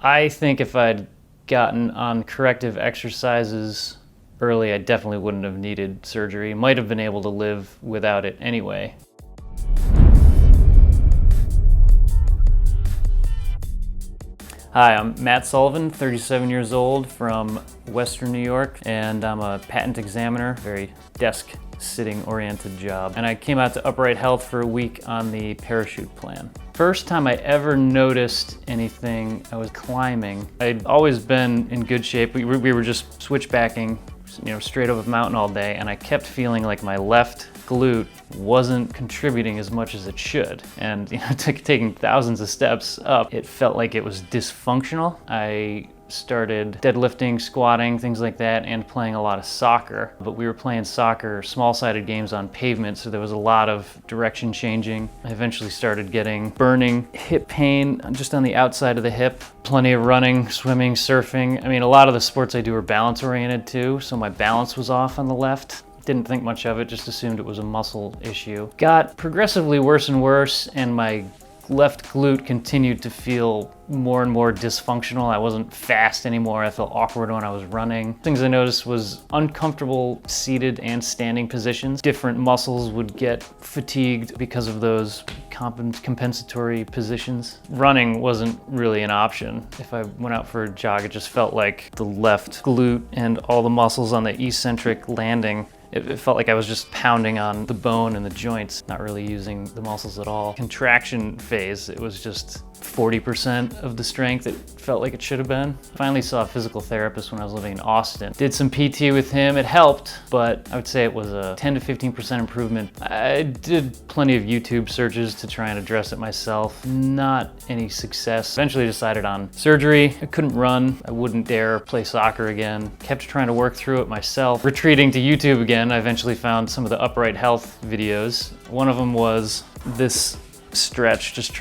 I think if I'd gotten on corrective exercises early, I definitely wouldn't have needed surgery. Might have been able to live without it anyway. Hi, I'm Matt Sullivan, 37 years old from Western New York, and I'm a patent examiner, very desk-sitting oriented job. And I came out to Upright Health for a week on the parachute plan. First time I ever noticed anything, I was climbing. I'd always been in good shape. We were just switchbacking, straight up a mountain all day, and I kept feeling like my left glute wasn't contributing as much as it should. And taking thousands of steps up, it felt like it was dysfunctional. I started deadlifting, squatting, things like that, and playing a lot of soccer. But we were playing soccer, small-sided games on pavement, so there was a lot of direction changing. I eventually started getting burning hip pain just on the outside of the hip. Plenty of running, swimming, surfing. I mean, a lot of the sports I do are balance-oriented too, so my balance was off on the left. Didn't think much of it, just assumed it was a muscle issue. Got progressively worse and worse, and my left glute continued to feel more and more dysfunctional. I wasn't fast anymore. I felt awkward when I was running. Things I noticed was uncomfortable seated and standing positions. Different muscles would get fatigued because of those compensatory positions. Running wasn't really an option. If I went out for a jog, it just felt like the left glute and all the muscles on the eccentric landing, it felt like I was just pounding on the bone and the joints, not really using the muscles at all. Contraction phase, it was just 40% of the strength it felt like it should have been. Finally saw a physical therapist when I was living in Austin. Did some PT with him, it helped, but I would say it was a 10 to 15% improvement. I did plenty of YouTube searches to try and address it myself. Not any success. Eventually decided on surgery. I couldn't run. I wouldn't dare play soccer again. Kept trying to work through it myself. Retreating to YouTube again, I eventually found some of the Upright Health videos. One of them was this stretch, just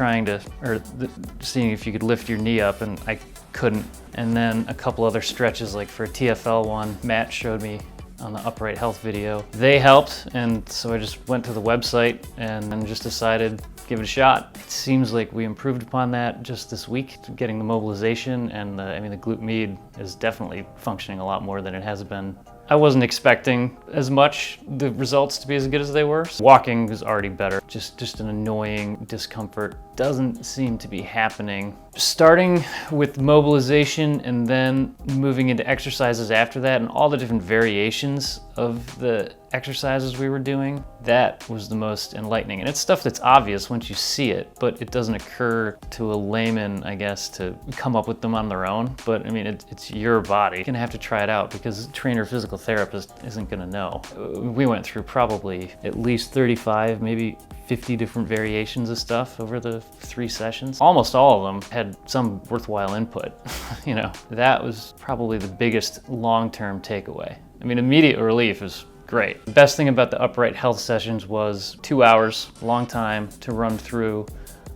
seeing if you could lift your knee up, and I couldn't. And then a couple other stretches, like for a TFL one, Matt showed me on the Upright Health video. They helped, and so I just went to the website and then just decided, give it a shot. It seems like we improved upon that just this week, getting the mobilization, and the glute med is definitely functioning a lot more than it has been. I wasn't expecting as much the results to be as good as they were. Walking was already better. Just an annoying discomfort doesn't seem to be happening. Starting with mobilization and then moving into exercises after that, and all the different variations of the exercises we were doing, that was the most enlightening. And it's stuff that's obvious once you see it, but it doesn't occur to a layman, I guess, to come up with them on their own. But I mean, it's your body. You're gonna have to try it out, because a trainer physical therapist isn't gonna know. We went through probably at least 35, maybe 50 different variations of stuff over the 3 sessions. Almost all of them had some worthwhile input. That was probably the biggest long-term takeaway. I mean, immediate relief is great. The best thing about the Upright Health sessions was 2 hours, long time to run through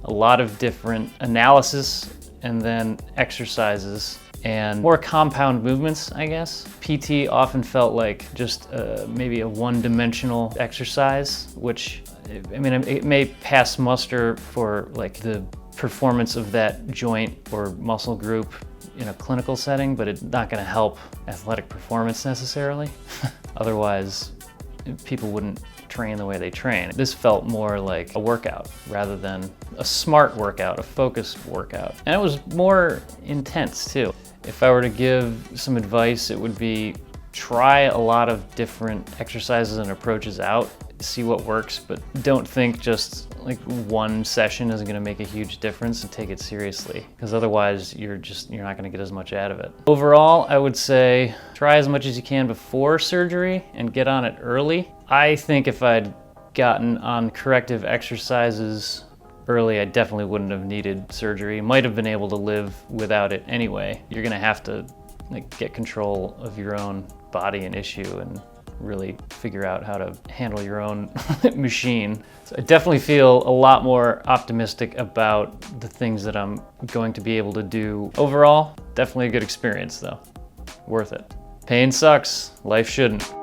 a lot of different analysis and then exercises and more compound movements, I guess. PT often felt like just maybe a one-dimensional exercise, which, it may pass muster for like the performance of that joint or muscle group in a clinical setting, but it's not gonna help athletic performance necessarily. Otherwise, people wouldn't train the way they train. This felt more like a workout rather than a smart workout, a focused workout. And it was more intense too. If I were to give some advice, it would be try a lot of different exercises and approaches out, see what works, but don't think just like one session is gonna make a huge difference, and take it seriously, because otherwise you're not gonna get as much out of it. Overall, I would say try as much as you can before surgery and get on it early. I think if I'd gotten on corrective exercises early, I definitely wouldn't have needed surgery. Might have been able to live without it anyway. You're gonna have to get control of your own body and issue and really figure out how to handle your own machine. So I definitely feel a lot more optimistic about the things that I'm going to be able to do. Overall, definitely a good experience though. Worth it. Pain sucks, life shouldn't.